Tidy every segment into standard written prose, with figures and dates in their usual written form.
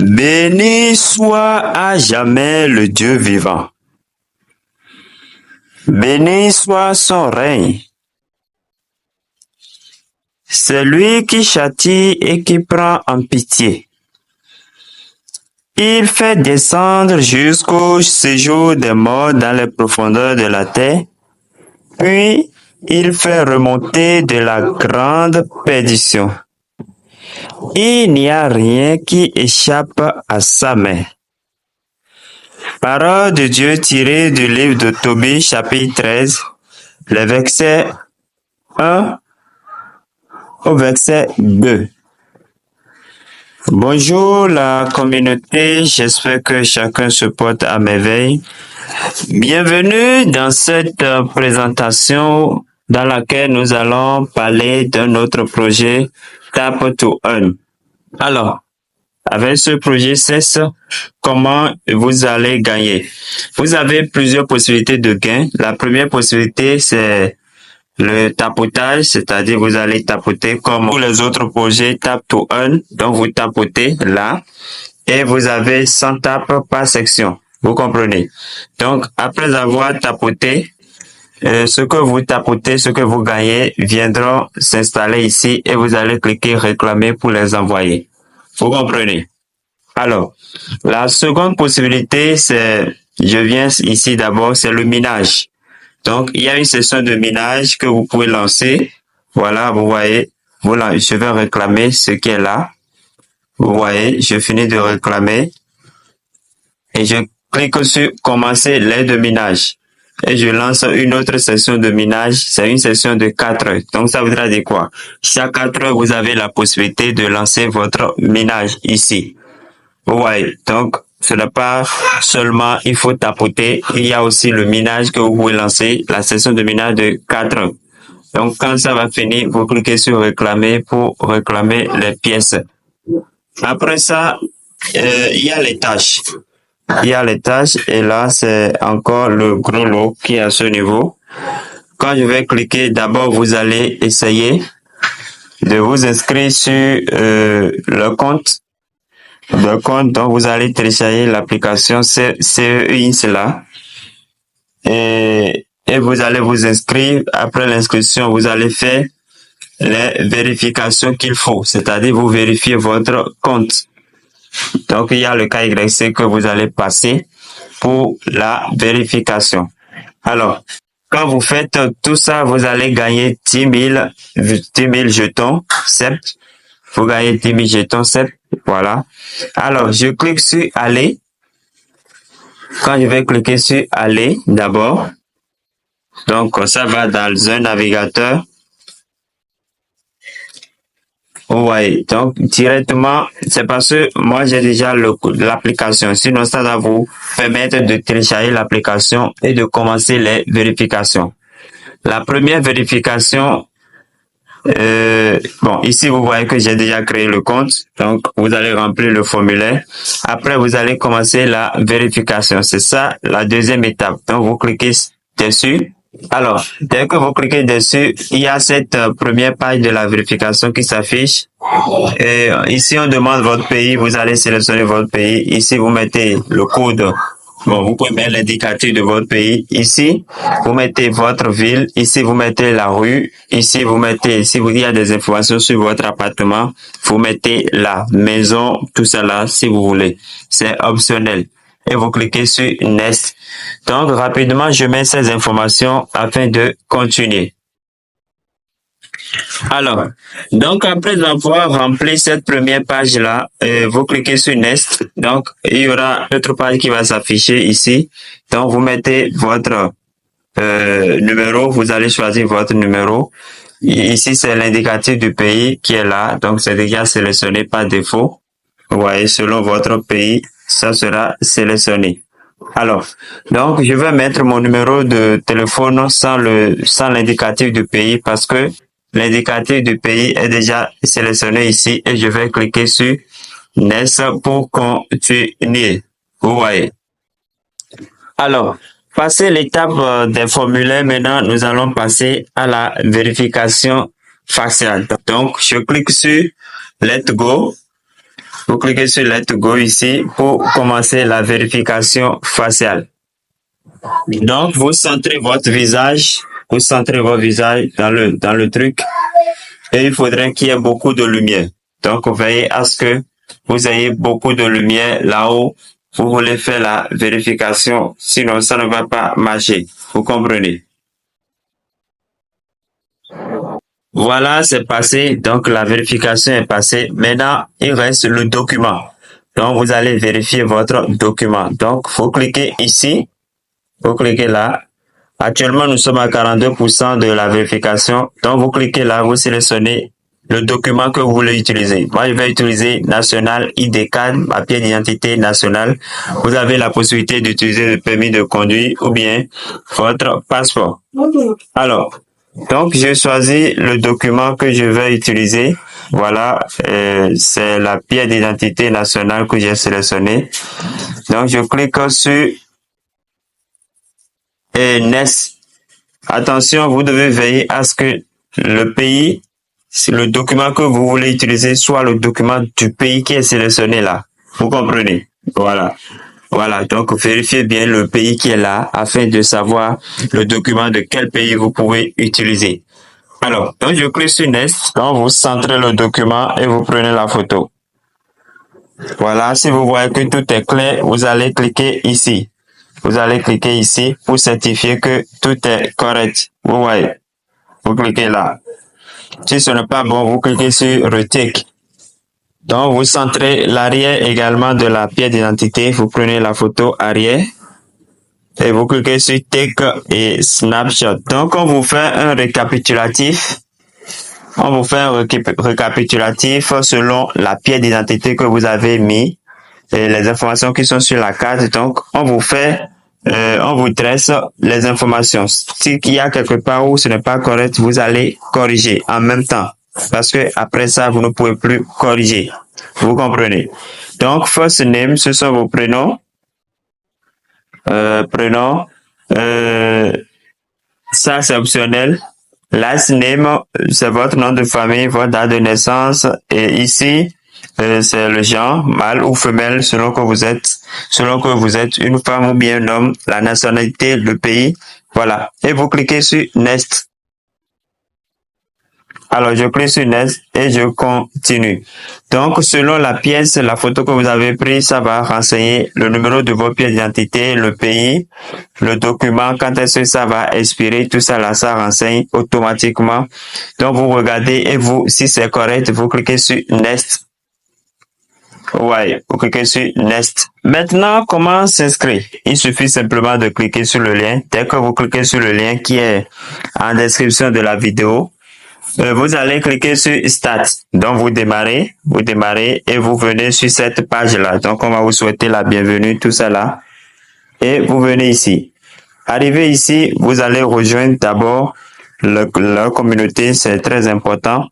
Béni soit à jamais le Dieu vivant. Béni soit son règne. C'est lui qui châtie et qui prend en pitié. Il fait descendre jusqu'au séjour des morts dans les profondeurs de la terre, puis il fait remonter de la grande perdition. Il n'y a rien qui échappe à sa main. Parole de Dieu tirée du livre de Tobie, chapitre 13, les versets 1 au verset 2. Bonjour la communauté, j'espère que chacun se porte à merveille. Bienvenue dans cette présentation dans laquelle nous allons parler d'un autre projet, Tap to Earn. Alors, avec ce projet, c'est comment vous allez gagner. Vous avez plusieurs possibilités de gain. La première possibilité, c'est le tapotage, c'est-à-dire vous allez tapoter comme tous les autres projets Tap to Earn. Donc, vous tapotez là et vous avez 100 tapes par section. Vous comprenez? Donc, après avoir tapoté, ce que vous tapotez, ce que vous gagnez viendront s'installer ici et vous allez cliquer réclamer pour les envoyer. Vous comprenez? Alors, la seconde possibilité, c'est, je viens ici d'abord, c'est le minage. Donc, il y a une session de minage que vous pouvez lancer. Voilà, vous voyez, voilà, je vais réclamer ce qui est là. Vous voyez, je finis de réclamer et je clique sur commencer l'aide de minage. Et je lance une autre session de minage. C'est une session de 4 heures. Donc, ça voudra dire quoi? Chaque 4 heures, vous avez la possibilité de lancer votre minage ici. Vous voyez. Donc, ce n'est pas seulement il faut tapoter. Il y a aussi le minage que vous pouvez lancer, la session de minage de 4 heures. Donc, quand ça va finir, vous cliquez sur réclamer pour réclamer les pièces. Après ça, il y a les tâches. Il y a les tâches et là, c'est encore le gros lot qui est à ce niveau. Quand je vais cliquer, d'abord, vous allez essayer de vous inscrire sur le compte. Donc, vous allez télécharger l'application CEINS là. Et vous allez vous inscrire. Après l'inscription, vous allez faire les vérifications qu'il faut. C'est-à-dire, vous vérifiez votre compte. Donc, il y a le KYC que vous allez passer pour la vérification. Alors, quand vous faites tout ça, vous allez gagner 10 000 jetons CEPT. Vous gagnez 10 000 jetons CEPT. Voilà. Alors, je clique sur aller. Quand je vais cliquer sur aller, d'abord, donc ça va dans un navigateur. Vous voyez, donc directement, c'est parce que moi j'ai déjà l'application. Sinon, ça va vous permettre de télécharger l'application et de commencer les vérifications. La première vérification, bon, ici vous voyez que j'ai déjà créé le compte. Donc, vous allez remplir le formulaire. Après, vous allez commencer la vérification. C'est ça la deuxième étape. Donc, vous cliquez dessus. Alors, dès que vous cliquez dessus, il y a cette première page de la vérification qui s'affiche. Et ici, on demande votre pays. Vous allez sélectionner votre pays. Ici, vous mettez le code. Bon, vous pouvez mettre l'indicatif de votre pays. Ici, vous mettez votre ville. Ici, vous mettez la rue. Ici, vous mettez, si il y a des informations sur votre appartement, vous mettez la maison, tout ça là, si vous voulez. C'est optionnel. Et vous cliquez sur Next. Donc, rapidement, je mets ces informations afin de continuer. Alors, donc après avoir rempli cette première page-là, vous cliquez sur Next. Donc, il y aura une autre page qui va s'afficher ici. Donc, vous mettez votre numéro. Vous allez choisir votre numéro. Ici, c'est l'indicatif du pays qui est là. Donc, c'est déjà sélectionné par défaut. Vous voyez, selon votre pays, ça sera sélectionné. Alors, donc, je vais mettre mon numéro de téléphone sans l'indicatif du pays parce que l'indicatif du pays est déjà sélectionné ici et je vais cliquer sur Next pour continuer. Vous voyez. Alors, passer l'étape des formulaires, maintenant, nous allons passer à la vérification faciale. Donc, je clique sur Let's Go. Vous cliquez sur Let's Go ici pour commencer la vérification faciale. Donc, vous centrez votre visage, dans le truc et il faudrait qu'il y ait beaucoup de lumière. Donc, veillez à ce que vous ayez beaucoup de lumière là-haut. Vous voulez faire la vérification, sinon ça ne va pas marcher. Vous comprenez? Voilà, c'est passé. Donc, la vérification est passée. Maintenant, il reste le document. Donc, vous allez vérifier votre document. Donc, faut cliquer ici. Vous cliquez là. Actuellement, nous sommes à 42% de la vérification. Donc, vous cliquez là, vous sélectionnez le document que vous voulez utiliser. Moi, je vais utiliser National ID card, ma pièce d'identité nationale. Vous avez la possibilité d'utiliser le permis de conduire ou bien votre passeport. Alors, donc, j'ai choisi le document que je vais utiliser. Voilà, c'est la pièce d'identité nationale que j'ai sélectionnée. Donc, je clique sur NES. Attention, vous devez veiller à ce que le pays, le document que vous voulez utiliser soit le document du pays qui est sélectionné là. Vous comprenez? Voilà. Voilà, donc vérifiez bien le pays qui est là afin de savoir le document de quel pays vous pouvez utiliser. Alors, donc je clique sur Next, donc vous centrez le document et vous prenez la photo. Voilà, si vous voyez que tout est clair, vous allez cliquer ici. Vous allez cliquer ici pour certifier que tout est correct. Vous voyez, vous cliquez là. Si ce n'est pas bon, vous cliquez sur Retake. Donc, vous centrez l'arrière également de la pièce d'identité. Vous prenez la photo arrière et vous cliquez sur Take et Snapshot. Donc, on vous fait un récapitulatif. On vous fait un récapitulatif selon la pièce d'identité que vous avez mis et les informations qui sont sur la carte. Donc, on vous dresse les informations. S'il y a quelque part où ce n'est pas correct, vous allez corriger en même temps. Parce que après ça, vous ne pouvez plus corriger. Vous comprenez? Donc, first name, ce sont vos prénoms. Ça, c'est optionnel. Last name, c'est votre nom de famille, votre date de naissance. Et ici, c'est le genre, mâle ou femelle, selon que vous êtes une femme ou bien un homme, la nationalité, le pays. Voilà. Et vous cliquez sur Next. Alors, je clique sur Next et je continue. Donc, selon la pièce, la photo que vous avez prise, ça va renseigner le numéro de votre pièce d'identité, le pays, le document, quand est-ce que ça va expirer, tout ça là, ça renseigne automatiquement. Donc, vous regardez et vous, si c'est correct, vous cliquez sur Next. Ouais, vous cliquez sur Next. Maintenant, comment s'inscrire? Il suffit simplement de cliquer sur le lien. Dès que vous cliquez sur le lien qui est en description de la vidéo, vous allez cliquer sur Start. Donc, vous démarrez et vous venez sur cette page-là. Donc, on va vous souhaiter la bienvenue, tout ça là. Et vous venez ici. Arrivé ici, vous allez rejoindre d'abord leur communauté, c'est très important.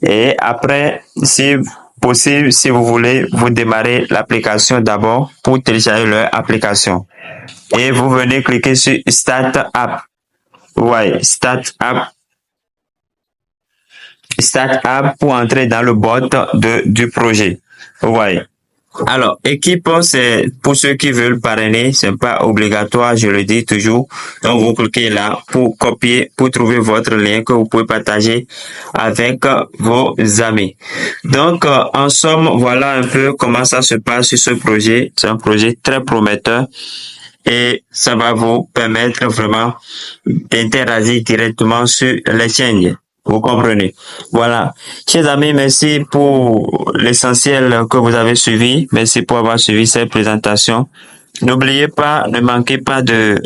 Et après, si possible, si vous voulez, vous démarrez l'application d'abord pour télécharger leur application. Et vous venez cliquer sur Start App. Ouais, Start App pour entrer dans le bot du projet. Vous voyez. Alors, équipe, c'est pour ceux qui veulent parrainer, c'est pas obligatoire, je le dis toujours. Donc, vous cliquez là pour copier, pour trouver votre lien que vous pouvez partager avec vos amis. Donc, en somme, voilà un peu comment ça se passe sur ce projet. C'est un projet très prometteur et ça va vous permettre vraiment d'interagir directement sur les chaînes. Vous comprenez? Voilà. Chers amis, merci pour l'essentiel que vous avez suivi. Merci pour avoir suivi cette présentation. N'oubliez pas, ne manquez pas de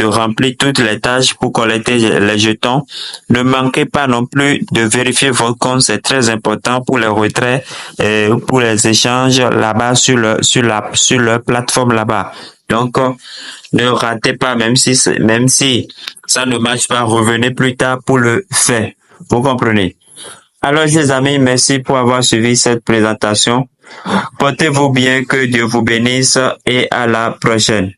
remplir toutes les tâches pour collecter les jetons. Ne manquez pas non plus de vérifier votre compte, c'est très important pour les retraits et pour les échanges là-bas sur leur plateforme là-bas. Donc, ne ratez pas, même si ça ne marche pas, revenez plus tard pour le faire. Vous comprenez? Alors, chers amis, merci pour avoir suivi cette présentation. Portez-vous bien, que Dieu vous bénisse et à la prochaine.